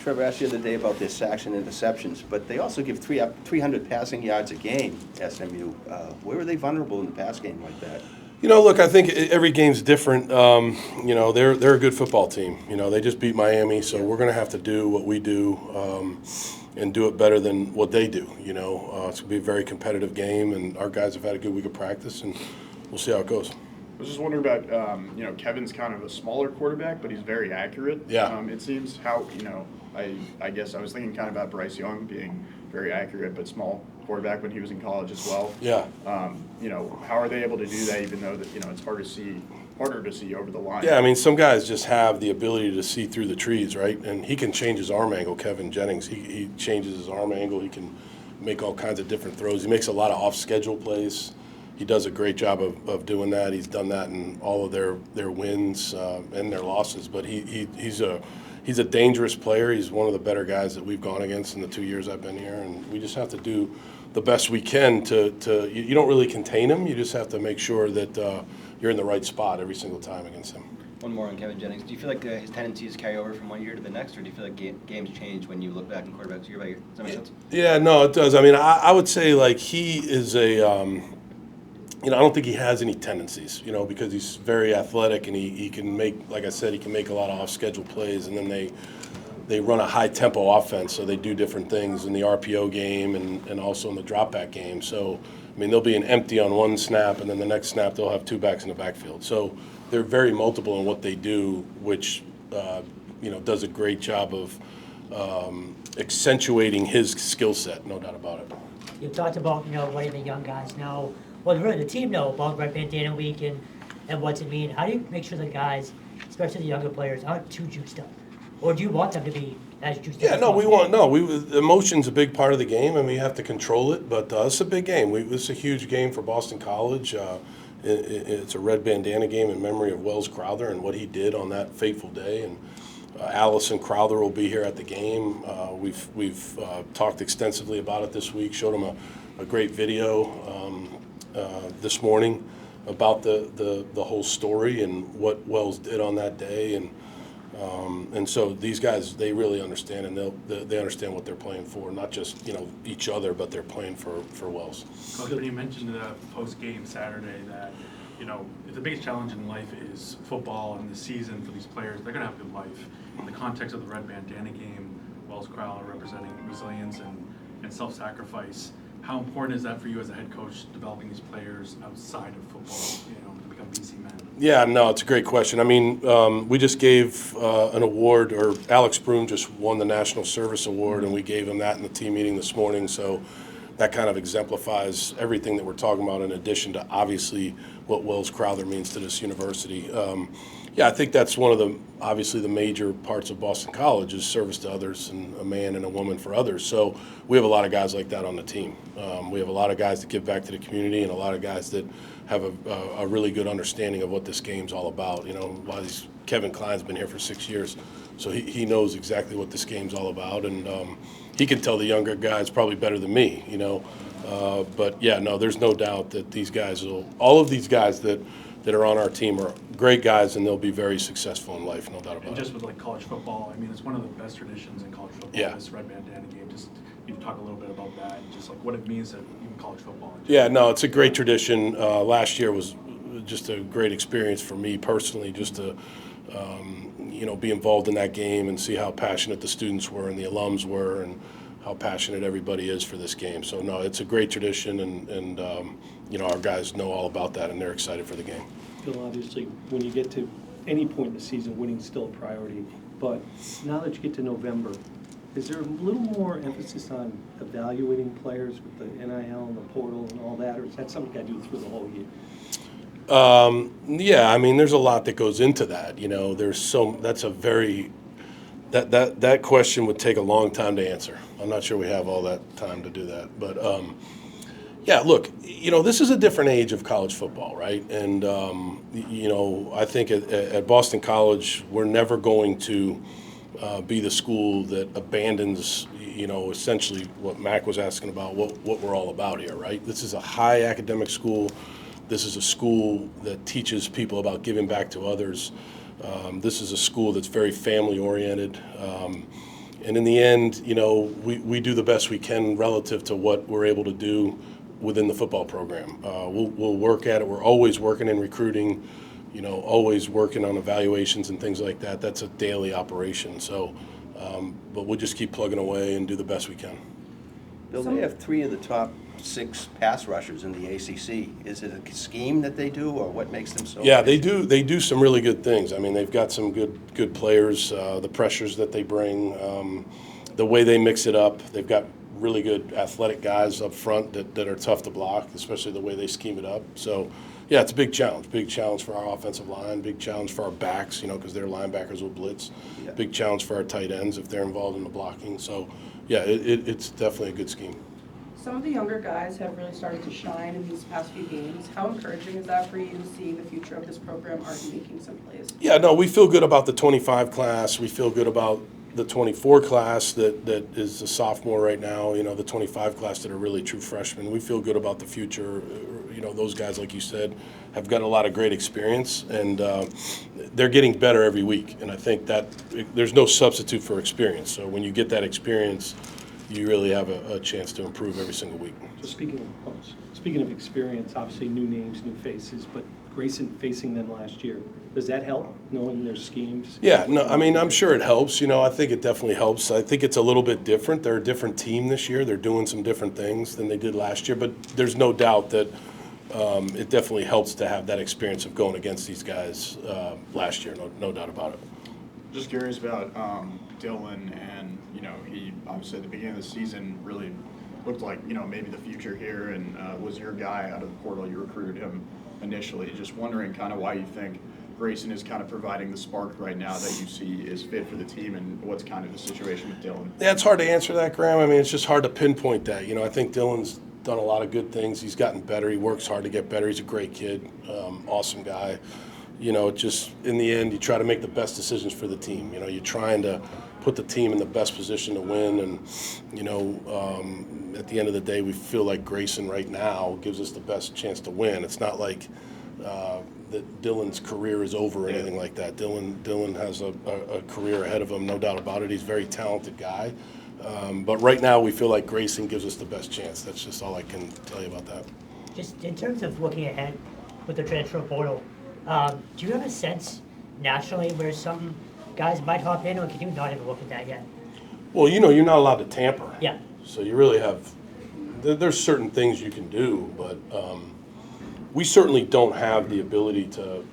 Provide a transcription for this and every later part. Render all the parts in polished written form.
Trevor asked you the other day about their sacks and interceptions, but they also give 300 passing yards a game, SMU. Where are they vulnerable in the pass game like that? Look, I think every game's different. They're a good football team. They just beat Miami, so we're going to have to do what we do and do it better than what they do. It's going to be a very competitive game, and our guys have had a good week of practice, and we'll see how it goes. I was just wondering about, Kevin's kind of a smaller quarterback, but he's very accurate. Yeah. It seems how, I guess I was thinking kind of about Bryce Young being very accurate but small quarterback when he was in college as well. Yeah. How are they able to do that even though that, it's harder to see over the line? Yeah, I mean, some guys just have the ability to see through the trees, right? And he can change his arm angle, Kevin Jennings. He changes his arm angle. He can make all kinds of different throws. He makes a lot of off-schedule plays. He does a great job of doing that. He's done that in all of their wins and their losses. But he's a dangerous player. He's one of the better guys that we've gone against in the 2 years I've been here. And we just have to do the best we can to you don't really contain him. You just have to make sure that you're in the right spot every single time against him. One more on Kevin Jennings. Do you feel like his tendencies carry over from one year to the next, or do you feel like games change when you look back in quarterbacks year by year? Does that make sense? Yeah, no, it does. I mean, I would say like he is a I don't think he has any tendencies, because he's very athletic and he can make, like I said, he can make a lot of off-schedule plays, and then they run a high-tempo offense, so they do different things in the RPO game and also in the drop-back game. So, I mean, they'll be an empty on one snap, and then the next snap they'll have two backs in the backfield. So they're very multiple in what they do, which, does a great job of accentuating his skill set, no doubt about it. You talked about, letting the young guys know, well, really the team know about Red Bandana Week and what's it mean. How do you make sure the guys, especially the younger players, aren't too juiced up? Or do you want them to be as juiced up? Yeah, emotion's a big part of the game, and we have to control it, but it's a big game. It's a huge game for Boston College. It's a Red Bandana game in memory of Wells Crowther and what he did on that fateful day. And Allison Crowther will be here at the game. We've talked extensively about it this week, showed him a great video this morning about the whole story and what Wells did on that day, and so these guys, they really understand, and they understand what they're playing for, not just each other, but they're playing for Wells. Coach, when you mentioned post game Saturday that if the biggest challenge in life is football and the season for these players, they're going to have a good life. In the context of the Red Bandana game, Wells Crowther representing resilience and self-sacrifice. How important is that for you as a head coach, developing these players outside of football, to become BC men? Yeah, no, it's a great question. I mean, we just gave an award, or Alex Broom just won the National Service Award, and we gave him that in the team meeting this morning. So that kind of exemplifies everything that we're talking about, in addition to obviously what Wells Crowther means to this university. I think that's one of the major parts of Boston College is service to others, and a man and a woman for others. So we have a lot of guys like that on the team. We have a lot of guys that give back to the community, and a lot of guys that have a really good understanding of what this game's all about. Kevin Klein's been here for 6 years, so he knows exactly what this game's all about, and he can tell the younger guys probably better than me, But yeah, no, there's no doubt that all of these guys that are on our team are great guys, and they'll be very successful in life, no doubt about it. And just with college football, I mean, it's one of the best traditions in college football. Yeah. This Red Bandana game. Just you talk a little bit about that, and just what it means to even college football. Yeah, no, it's a great tradition. Last year was just a great experience for me personally, just to be involved in that game and see how passionate the students were and the alums were, and how passionate everybody is for this game. So no, it's a great tradition, and our guys know all about that, and they're excited for the game. Phil, obviously, when you get to any point in the season, winning's still a priority. But now that you get to November, is there a little more emphasis on evaluating players with the NIL and the portal and all that, or is that something you got to do through the whole year? Yeah, I mean, there's a lot that goes into that. That question would take a long time to answer. I'm not sure we have all that time to do that. But, look, this is a different age of college football, right? And, I think at Boston College, we're never going to be the school that abandons, essentially what Mac was asking about, what we're all about here, right? This is a high academic school. This is a school that teaches people about giving back to others. This is a school that's very family-oriented. And in the end, we do the best we can relative to what we're able to do within the football program. We'll work at it. We're always working in recruiting, always working on evaluations and things like that. That's a daily operation. So, but we'll just keep plugging away and do the best we can. Bill, they have 3 of the top 6 pass rushers in the ACC. Is it a scheme that they do, or what makes them so? Yeah, they do. They do some really good things. I mean, they've got some good players. The pressures that they bring, the way they mix it up. They've got really good athletic guys up front that are tough to block, especially the way they scheme it up. So, yeah, it's a big challenge. Big challenge for our offensive line. Big challenge for our backs, because their linebackers will blitz. Yeah. Big challenge for our tight ends if they're involved in the blocking. So, yeah, it's definitely a good scheme. Some of the younger guys have really started to shine in these past few games. How encouraging is that for you to see the future of this program already making some plays? Yeah, no, we feel good about the 25 class. We feel good about the 24 class that is a sophomore right now, the 25 class that are really true freshmen. We feel good about the future. Those guys, like you said, have got a lot of great experience, and they're getting better every week. And I think that there's no substitute for experience. So when you get that experience, you really have a chance to improve every single week. So speaking of experience, obviously new names, new faces, but Grayson facing them last year, does that help, knowing their schemes? Yeah, no, I mean, I'm sure it helps. I think it definitely helps. I think it's a little bit different. They're a different team this year. They're doing some different things than they did last year, but there's no doubt that it definitely helps to have that experience of going against these guys last year, no doubt about it. Just curious about Dylan, and he obviously at the beginning of the season really looked like maybe the future here, and was your guy out of the portal. You recruited him initially. Just wondering kind of why you think Grayson is kind of providing the spark right now that you see is fit for the team, and what's kind of the situation with Dylan. Yeah, it's hard to answer that, Graham. I mean, it's just hard to pinpoint that. I think Dylan's done a lot of good things. He's gotten better. He works hard to get better. He's a great kid, awesome guy. Just in the end, you try to make the best decisions for the team. You're trying to put the team in the best position to win. And, at the end of the day, we feel like Grayson right now gives us the best chance to win. It's not like that Dylan's career is over or anything like that. Dylan has a career ahead of him, no doubt about it. He's a very talented guy. But right now, we feel like Grayson gives us the best chance. That's just all I can tell you about that. Just in terms of looking ahead with the transfer portal, do you have a sense nationally where some guys might hop in, or can you not even look at that yet? Well, you're not allowed to tamper. Yeah. So you really have, there's certain things you can do, but we certainly don't have the ability to,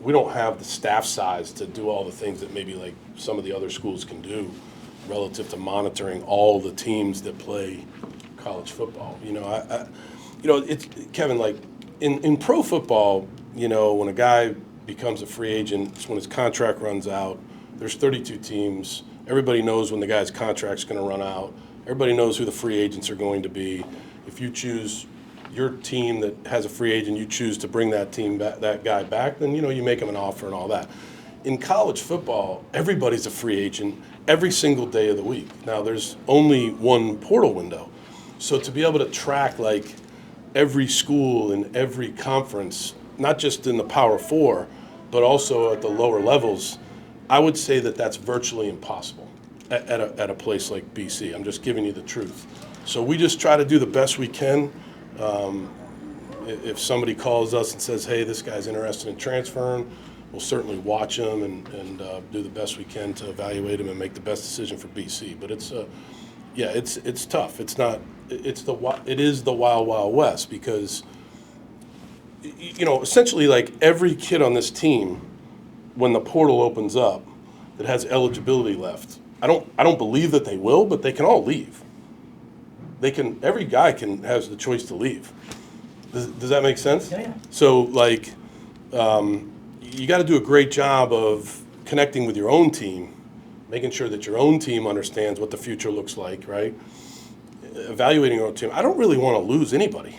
we don't have the staff size to do all the things that maybe like some of the other schools can do relative to monitoring all the teams that play college football. It's, Kevin, like in pro football, when a guy becomes a free agent, it's when his contract runs out. There's 32 teams. Everybody knows when the guy's contract's going to run out. Everybody knows who the free agents are going to be. If you choose your team that has a free agent, you choose to bring that team back, that guy back, then you make him an offer and all that. In college football, everybody's a free agent every single day of the week. Now, there's only one portal window. So to be able to track like every school in every conference, not just in the Power Four, but also at the lower levels, I would say that that's virtually impossible at a place like BC. I'm just giving you the truth. So we just try to do the best we can. If somebody calls us and says, hey, this guy's interested in transferring, we'll certainly watch him and do the best we can to evaluate him and make the best decision for BC. But it's tough. It is the wild west, because essentially like every kid on this team, when the portal opens up, that has eligibility left, I don't believe that they will, but they can all leave. Every guy has the choice to leave. Does that make sense? Yeah. So like, you got to do a great job of connecting with your own team, making sure that your own team understands what the future looks like, right? Evaluating your own team. I don't really want to lose anybody.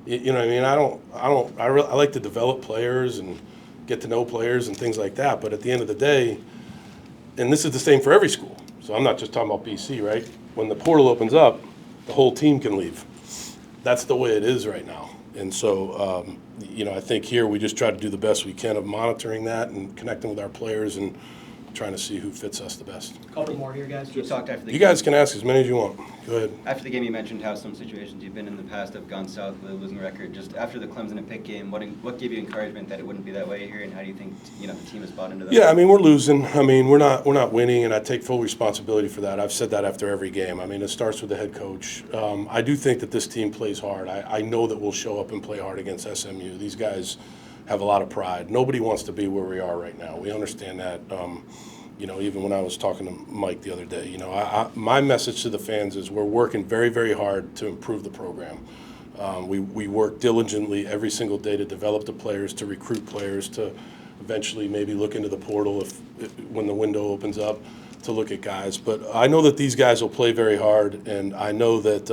You know what I mean? I like to develop players and get to know players and things like that. But at the end of the day, and this is the same for every school, so I'm not just talking about BC, right? When the portal opens up, the whole team can leave. That's the way it is right now. And so, I think here we just try to do the best we can of monitoring that and connecting with our players and trying to see who fits us the best. Couple more here, guys. You talked after the You guys can ask as many as you want. Go ahead. After the game, you mentioned how some situations you've been in the past have gone south with a losing record. Just after the Clemson and Pitt game, what gave you encouragement that it wouldn't be that way here, and how do you think the team has bought into that? Yeah, I mean, we're losing. I mean, we're not winning, and I take full responsibility for that. I've said that after every game. I mean, it starts with the head coach. I do think that this team plays hard. I know that we'll show up and play hard against SMU. These guys have a lot of pride. Nobody wants to be where we are right now. We understand that. Even when I was talking to Mike the other day, my message to the fans is we're working very, very hard to improve the program. We work diligently every single day to develop the players, to recruit players, to eventually maybe look into the portal when the window opens up to look at guys. But I know that these guys will play very hard, and I know that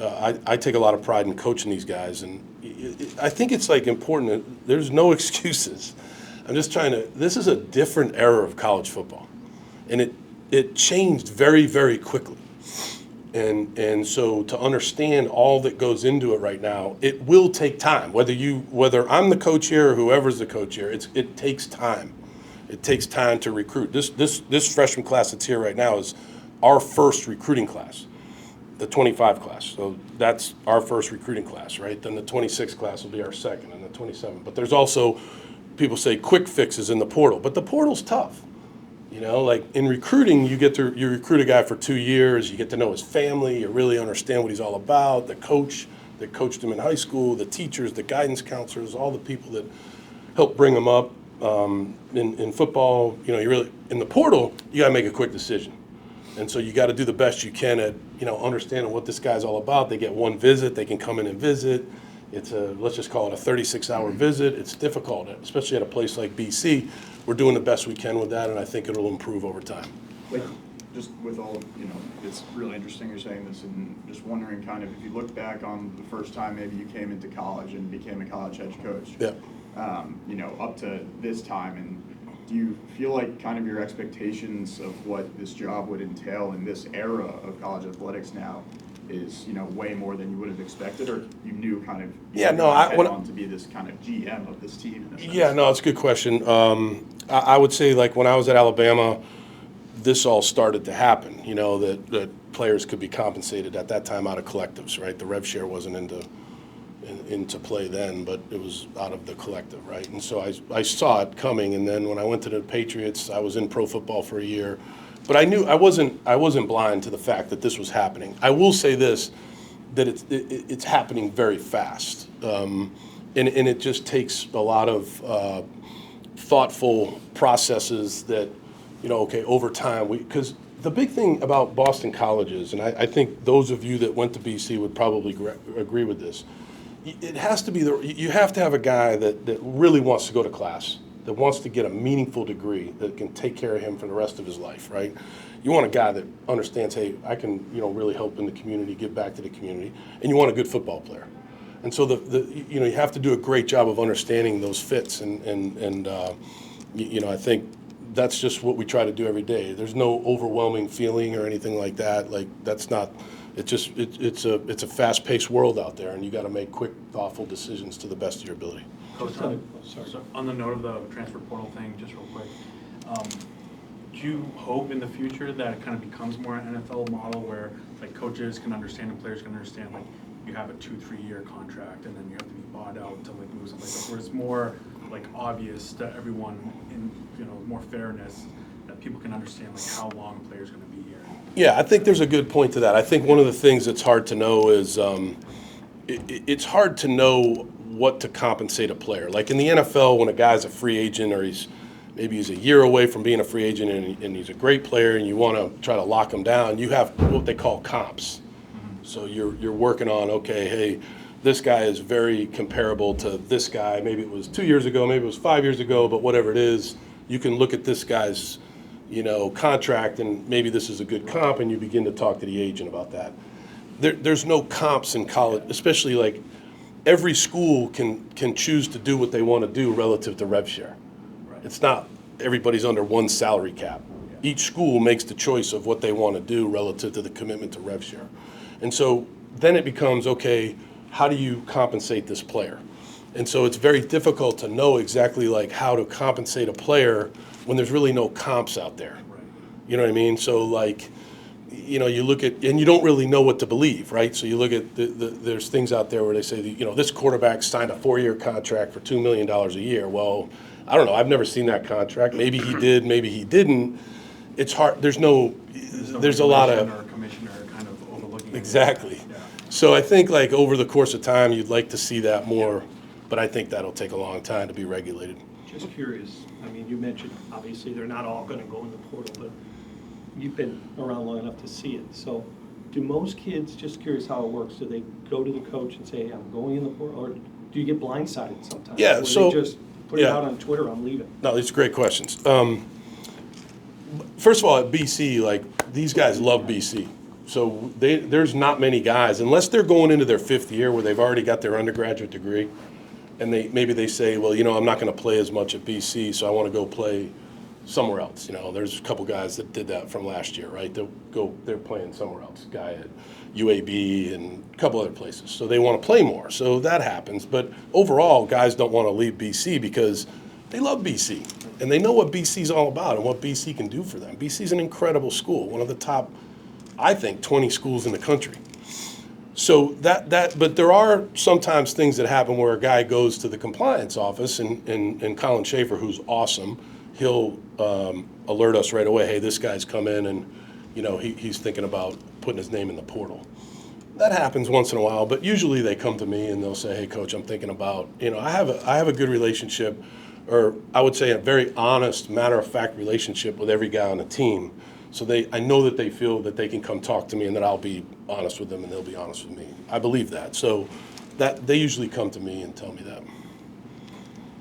I take a lot of pride in coaching these guys. And I think it's important that there's no excuses. I'm just this is a different era of college football. And it changed very, very quickly. And so to understand all that goes into it right now, it will take time. Whether I'm the coach here or whoever's the coach here, it takes time. It takes time to recruit. This freshman class that's here right now is our first recruiting class, the 25 class. So that's our first recruiting class, right? Then the 26 class will be our second, and the 27. But there's also, people say, quick fixes in the portal. But the portal's tough. In recruiting, you recruit a guy for 2 years, you get to know his family, you really understand what he's all about, the coach that coached him in high school, the teachers, the guidance counselors, all the people that help bring him up. In football, in the portal, you got to make a quick decision. And so you got to do the best you can at, understanding what this guy's all about. They get one visit, they can come in and visit. It's let's just call it a 36-hour visit. It's difficult, especially at a place like BC. We're doing the best we can with that, and I think it'll improve over time. Just with all, it's really interesting you're saying this, and just wondering kind of if you look back on the first time maybe you came into college and became a college head coach, yeah. Up to this time, and do you feel like kind of your expectations of what this job would entail in this era of college athletics now is, way more than you would have expected, or you knew kind of I want to be this kind of GM of this team? In a sense? Yeah, no, it's a good question. I would say, when I was at Alabama, this all started to happen. That players could be compensated at that time out of collectives, right? The rev share wasn't into play then, but it was out of the collective, right? And so I saw it coming, and then when I went to the Patriots, I was in pro football for a year. But I knew I wasn't blind to the fact that this was happening. I will say this, that it's happening very fast, and it just takes a lot of thoughtful processes that, over time, because the big thing about Boston colleges, and I think those of you that went to BC would probably agree with this, it has to be you have to have a guy that really wants to go to class, that wants to get a meaningful degree that can take care of him for the rest of his life, right? You want a guy that understands, hey, I can really help in the community, give back to the community, and you want a good football player. And so you have to do a great job of understanding those fits, and I think that's just what we try to do every day. There's no overwhelming feeling or anything like that. That's not. It's a fast-paced world out there, and you got to make quick, thoughtful decisions to the best of your ability. Coach, so on the note of the transfer portal thing, just real quick, do you hope in the future that it kind of becomes more an NFL model where coaches can understand and players can understand you have a 2-3 year contract and then you have to be bought out to move something where it's more obvious to everyone in more fairness that people can understand how long a player's going to be here? Yeah, I think there's a good point to that. I think one of the things that's hard to know is it's hard to know what to compensate a player. In the NFL, when a guy's a free agent or maybe he's a year away from being a free agent and he's a great player and you want to try to lock him down, you have what they call comps. So you're working on, okay, hey, this guy is very comparable to this guy. Maybe it was 2 years ago, maybe it was 5 years ago, but whatever it is, you can look at this guy's contract, and maybe this is a good comp, and you begin to talk to the agent about that. There's no comps in college, especially every school can choose to do what they want to do relative to rev share. Right. It's not everybody's under one salary cap. Yeah. Each school makes the choice of what they want to do relative to the commitment to rev share. And so then it becomes, okay, how do you compensate this player? And so it's very difficult to know exactly how to compensate a player when there's really no comps out there. Right. You know what I mean? So like, you know, you look at, and you don't really know what to believe, right? So you look at, there's things out there where they say, that, you know, this quarterback signed a 4-year contract for $2 million a year. Well, I don't know. I've never seen that contract. Maybe he did, maybe he didn't. It's hard. There's a lot of. Or a commissioner kind of overlooking. Exactly. Yeah. So I think like over the course of time, you'd like to see that more, but I think that'll take a long time to be regulated. Just curious, I mean, you mentioned, obviously, they're not all gonna go in the portal, but you've been around long enough to see it. So do most kids, just curious how it works, do they go to the coach and say, hey, I'm going in the portal, or do you get blindsided sometimes? Yeah, Or so- they just put it yeah. out on Twitter, I'm leaving? No, these are great questions. First of all, at BC, like, these guys love BC. So there's not many guys, unless they're going into their 5th year where they've already got their undergraduate degree, and maybe they say, well, you know, I'm not going to play as much at BC, so I want to go play somewhere else. You know, there's a couple guys that did that from last year, right? They're playing somewhere else. Guy at UAB and a couple other places. So they want to play more. So that happens. But overall, guys don't want to leave BC because they love BC. And they know what BC's all about and what BC can do for them. BC's an incredible school, one of the top, I think, 20 schools in the country. So but there are sometimes things that happen where a guy goes to the compliance office and Colin Schaefer, who's awesome, he'll alert us right away, hey, this guy's come in and, you know, he's thinking about putting his name in the portal. That happens once in a while, but usually they come to me and they'll say, hey, coach, I'm thinking about, you know, I have a good relationship, or I would say a very honest, matter-of-fact relationship with every guy on the team. So I know that they feel that they can come talk to me and that I'll be honest with them and they'll be honest with me. I believe that. So that they usually come to me and tell me that.